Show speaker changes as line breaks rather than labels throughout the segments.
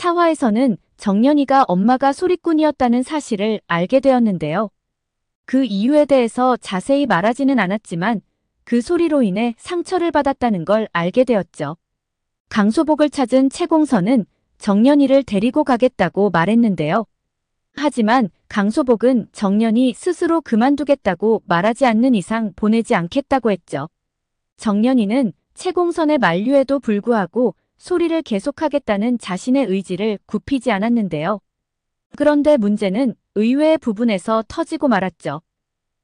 사화에서는 정년이가 엄마가 소리꾼이었다는 사실을 알게 되었는데요. 그 이유에 대해서 자세히 말하지는 않았지만 그 소리로 인해 상처를 받았다는 걸 알게 되었죠. 강소복을 찾은 채공선은 정년이를 데리고 가겠다고 말했는데요. 하지만 강소복은 정년이 스스로 그만두겠다고 말하지 않는 이상 보내지 않겠다고 했죠. 정년이는 채공선의 만류에도 불구하고 소리를 계속하겠다는 자신의 의지를 굽히지 않았는데요. 그런데 문제는 의외의 부분에서 터지고 말았죠.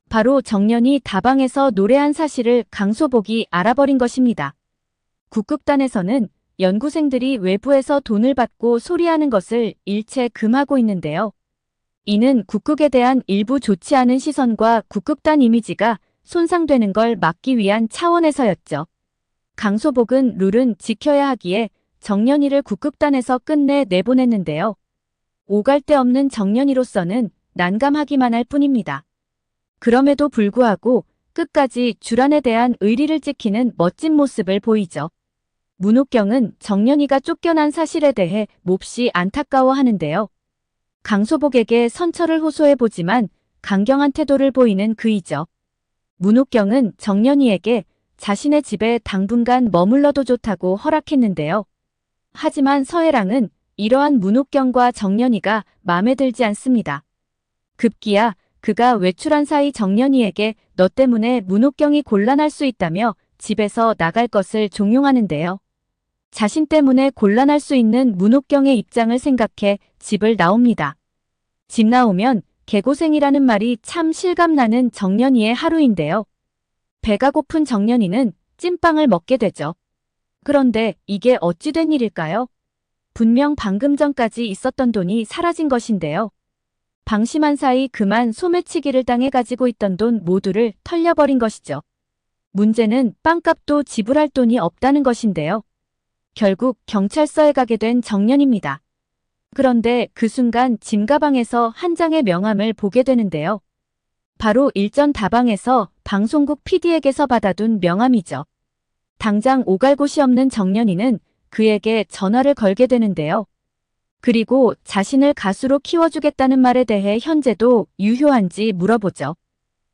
바로 정년이 다방에서 노래한 사실을 강소복이 알아버린 것입니다. 국극단에서는 연구생들이 외부에서 돈을 받고 소리하는 것을 일체 금하고 있는데요. 이는 국극에 대한 일부 좋지 않은 시선과 국극단 이미지가 손상되는 걸 막기 위한 차원에서였죠. 강소복은 룰은 지켜야 하기에 정년이를 국극단에서 끝내 내보냈는데요. 오갈 데 없는 정년이로서는 난감하기만 할 뿐입니다. 그럼에도 불구하고 끝까지 주란에 대한 의리를 지키는 멋진 모습을 보이죠. 문옥경은 정년이가 쫓겨난 사실에 대해 몹시 안타까워하는데요. 강소복에게 선처를 호소해보지만 강경한 태도를 보이는 그이죠. 문옥경은 정년이에게 자신의 집에 당분간 머물러도 좋다고 허락했는데요. 하지만 서해랑은 이러한 문옥경과 정년이가 마음에 들지 않습니다. 급기야 그가 외출한 사이 정년이에게 너 때문에 문옥경이 곤란할 수 있다며 집에서 나갈 것을 종용하는데요. 자신 때문에 곤란할 수 있는 문옥경의 입장을 생각해 집을 나옵니다. 집 나오면 개고생이라는 말이 참 실감나는 정년이의 하루인데요. 배가 고픈 정년이는 찐빵을 먹게 되죠. 그런데 이게 어찌 된 일일까요? 분명 방금 전까지 있었던 돈이 사라진 것인데요. 방심한 사이 그만 소매치기를 당해 가지고 있던 돈 모두를 털려버린 것이죠. 문제는 빵값도 지불할 돈이 없다는 것인데요. 결국 경찰서에 가게 된 정년입니다. 그런데 그 순간 짐가방에서 한 장의 명함을 보게 되는데요. 바로 일전 다방에서 방송국 PD에게서 받아둔 명함이죠. 당장 오갈 곳이 없는 정년이는 그에게 전화를 걸게 되는데요. 그리고 자신을 가수로 키워주겠다는 말에 대해 현재도 유효한지 물어보죠.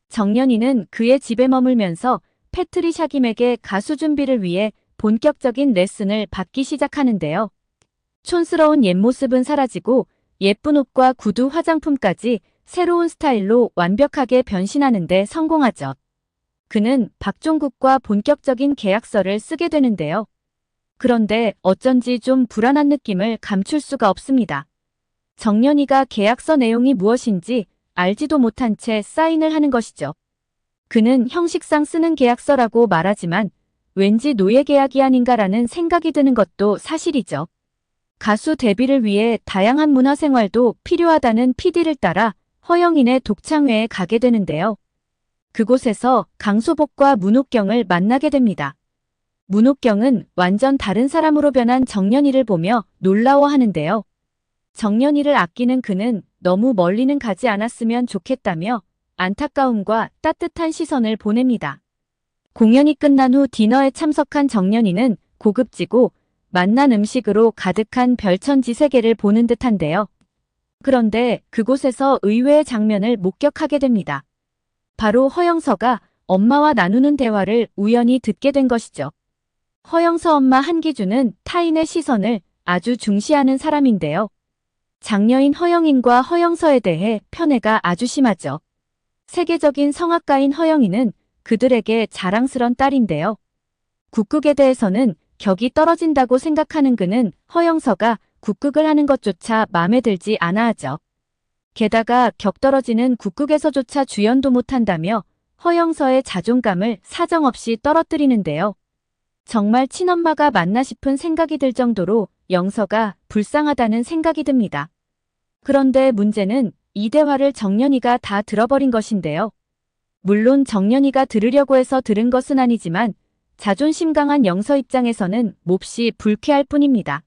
정년이는 그의 집에 머물면서 패트리샤 김에게 가수 준비를 위해 본격적인 레슨을 받기 시작하는데요. 촌스러운 옛모습은 사라지고 예쁜 옷과 구두, 화장품까지 새로운 스타일로 완벽하게 변신하는 데 성공하죠. 그는 박종국과 본격적인 계약서를 쓰게 되는데요. 그런데 어쩐지 좀 불안한 느낌을 감출 수가 없습니다. 정년이가 계약서 내용이 무엇인지 알지도 못한 채 사인을 하는 것이죠. 그는 형식상 쓰는 계약서라고 말하지만 왠지 노예 계약이 아닌가라는 생각이 드는 것도 사실이죠. 가수 데뷔를 위해 다양한 문화생활도 필요하다는 PD를 따라 허영인의 독창회에 가게 되는데요. 그곳에서 강소복과 문옥경을 만나게 됩니다. 문옥경은 완전 다른 사람으로 변한 정년이를 보며 놀라워하는데요. 정년이를 아끼는 그는 너무 멀리는 가지 않았으면 좋겠다며 안타까움과 따뜻한 시선을 보냅니다. 공연이 끝난 후 디너에 참석한 정년이는 고급지고 맛난 음식으로 가득한 별천지 세계를 보는 듯한데요. 그런데 그곳에서 의외의 장면을 목격하게 됩니다. 바로 허영서가 엄마와 나누는 대화를 우연히 듣게 된 것이죠. 허영서 엄마 한기주는 타인의 시선을 아주 중시하는 사람인데요. 장녀인 허영인과 허영서에 대해 편애가 아주 심하죠. 세계적인 성악가인 허영인은 그들에게 자랑스런 딸인데요. 국극에 대해서는 격이 떨어진다고 생각하는 그는 허영서가 국극을 하는 것조차 마음에 들지 않아 하죠. 게다가 격 떨어지는 국극에서조차 주연도 못한다며 허영서의 자존감을 사정없이 떨어뜨리는데요. 정말 친엄마가 맞나 싶은 생각이 들 정도로 영서가 불쌍하다는 생각이 듭니다. 그런데 문제는 이 대화를 정년이가 다 들어버린 것인데요. 물론 정년이가 들으려고 해서 들은 것은 아니지만 자존심 강한 영서 입장에서는 몹시 불쾌할 뿐입니다.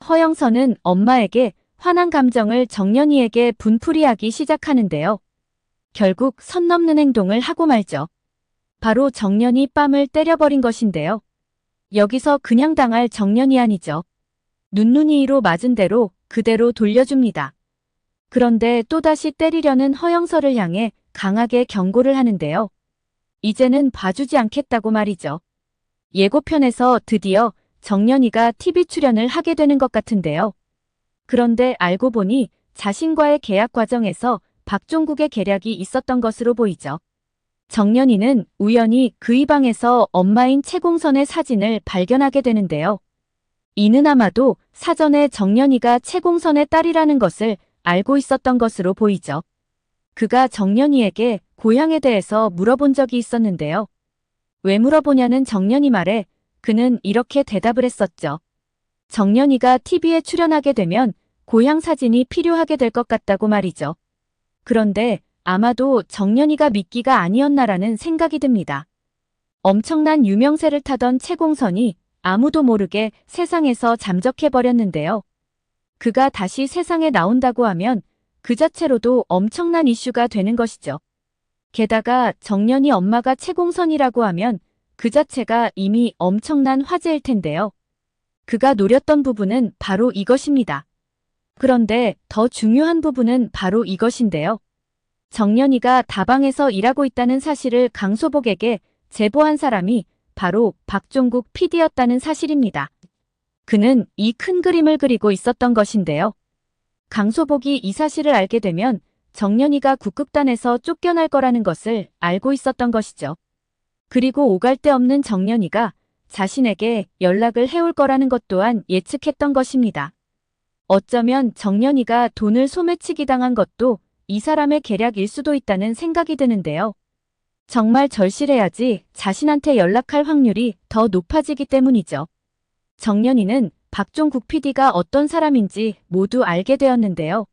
허영서는 엄마에게 화난 감정을 정년이에게 분풀이하기 시작하는데요. 결국 선 넘는 행동을 하고 말죠. 바로 정년이 뺨을 때려버린 것인데요. 여기서 그냥 당할 정년이 아니죠. 눈눈이로 맞은 대로 그대로 돌려줍니다. 그런데 또다시 때리려는 허영서를 향해 강하게 경고를 하는데요. 이제는 봐주지 않겠다고 말이죠. 예고편에서 드디어 정연이가 TV 출연을 하게 되는 것 같은데요. 그런데 알고 보니 자신과의 계약 과정에서 박종국의 계략이 있었던 것으로 보이죠. 정연이는 우연히 그의 방에서 엄마인 최공선의 사진을 발견하게 되는데요. 이는 아마도 사전에 정연이가 최공선의 딸이라는 것을 알고 있었던 것으로 보이죠. 그가 정연이에게 고향에 대해서 물어본 적이 있었는데요. 왜 물어보냐는 정연이 말에 그는 이렇게 대답을 했었죠. 정연이가 TV에 출연하게 되면 고향 사진이 필요하게 될 것 같다고 말이죠. 그런데 아마도 정연이가 미끼가 아니었나라는 생각이 듭니다. 엄청난 유명세를 타던 최공선이 아무도 모르게 세상에서 잠적해버렸는데요. 그가 다시 세상에 나온다고 하면 그 자체로도 엄청난 이슈가 되는 것이죠. 게다가 정연이 엄마가 최공선이라고 하면 그 자체가 이미 엄청난 화제일 텐데요. 그가 노렸던 부분은 바로 이것입니다. 그런데 더 중요한 부분은 바로 이것인데요. 정연이가 다방에서 일하고 있다는 사실을 강소복에게 제보한 사람이 바로 박종국 PD였다는 사실입니다. 그는 이 큰 그림을 그리고 있었던 것인데요. 강소복이 이 사실을 알게 되면 정연이가 국극단에서 쫓겨날 거라는 것을 알고 있었던 것이죠. 그리고 오갈 데 없는 정연이가 자신에게 연락을 해올 거라는 것 또한 예측했던 것입니다. 어쩌면 정연이가 돈을 소매치기 당한 것도 이 사람의 계략일 수도 있다는 생각이 드는데요. 정말 절실해야지 자신한테 연락할 확률이 더 높아지기 때문이죠. 정연이는 박종국 PD가 어떤 사람인지 모두 알게 되었는데요.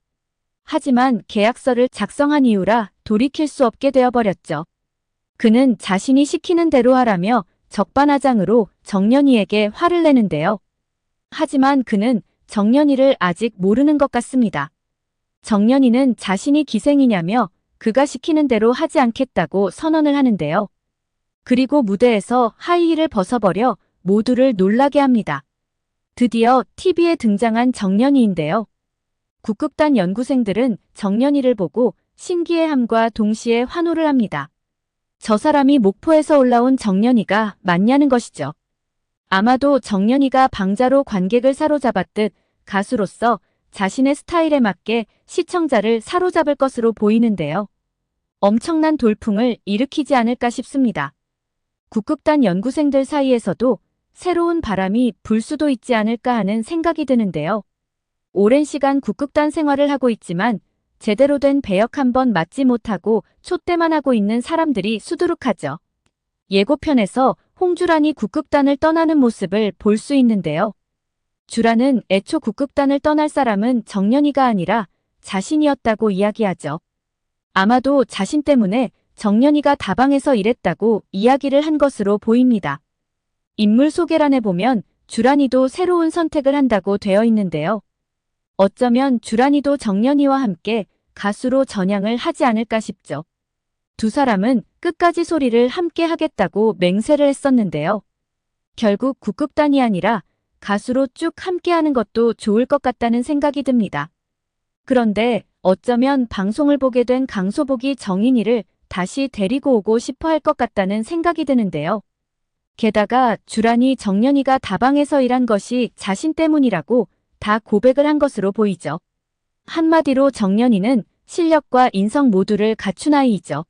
하지만 계약서를 작성한 이후라 돌이킬 수 없게 되어버렸죠. 그는 자신이 시키는 대로 하라며 적반하장으로 정연이에게 화를 내는데요. 하지만 그는 정연이를 아직 모르는 것 같습니다. 정연이는 자신이 기생이냐며 그가 시키는 대로 하지 않겠다고 선언을 하는데요. 그리고 무대에서 하이힐을 벗어버려 모두를 놀라게 합니다. 드디어 TV에 등장한 정연이인데요. 국극단 연구생들은 정연이를 보고 신기해함과 동시에 환호를 합니다. 저 사람이 목포에서 올라온 정연이가 맞냐는 것이죠. 아마도 정연이가 방자로 관객을 사로잡았듯 가수로서 자신의 스타일에 맞게 시청자를 사로잡을 것으로 보이는데요. 엄청난 돌풍을 일으키지 않을까 싶습니다. 국극단 연구생들 사이에서도 새로운 바람이 불 수도 있지 않을까 하는 생각이 드는데요. 오랜 시간 국극단 생활을 하고 있지만 제대로 된 배역 한번 맞지 못하고 촛대만 하고 있는 사람들이 수두룩하죠. 예고편에서 홍주란이 국극단을 떠나는 모습을 볼 수 있는데요. 주란은 애초 국극단을 떠날 사람은 정연이가 아니라 자신이었다고 이야기하죠. 아마도 자신 때문에 정연이가 다방에서 일했다고 이야기를 한 것으로 보입니다. 인물 소개란에 보면 주란이도 새로운 선택을 한다고 되어 있는데요. 어쩌면 주란이도 정연이와 함께 가수로 전향을 하지 않을까 싶죠. 두 사람은 끝까지 소리를 함께 하겠다고 맹세를 했었는데요. 결국 국극단이 아니라 가수로 쭉 함께하는 것도 좋을 것 같다는 생각이 듭니다. 그런데 어쩌면 방송을 보게 된 강소복이 정인이를 다시 데리고 오고 싶어 할 것 같다는 생각이 드는데요. 게다가 주란이 정연이가 다방에서 일한 것이 자신 때문이라고 다 고백을 한 것으로 보이죠. 한마디로 정연이는 실력과 인성 모두를 갖춘 아이이죠.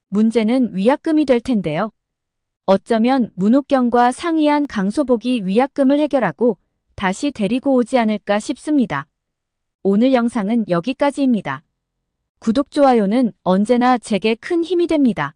문제는 위약금이 될 텐데요. 어쩌면 문옥경과 상의한 강소복이 위약금을 해결하고 다시 데리고 오지 않을까 싶습니다. 오늘 영상은 여기까지입니다. 구독, 좋아요는 언제나 제게 큰 힘이 됩니다.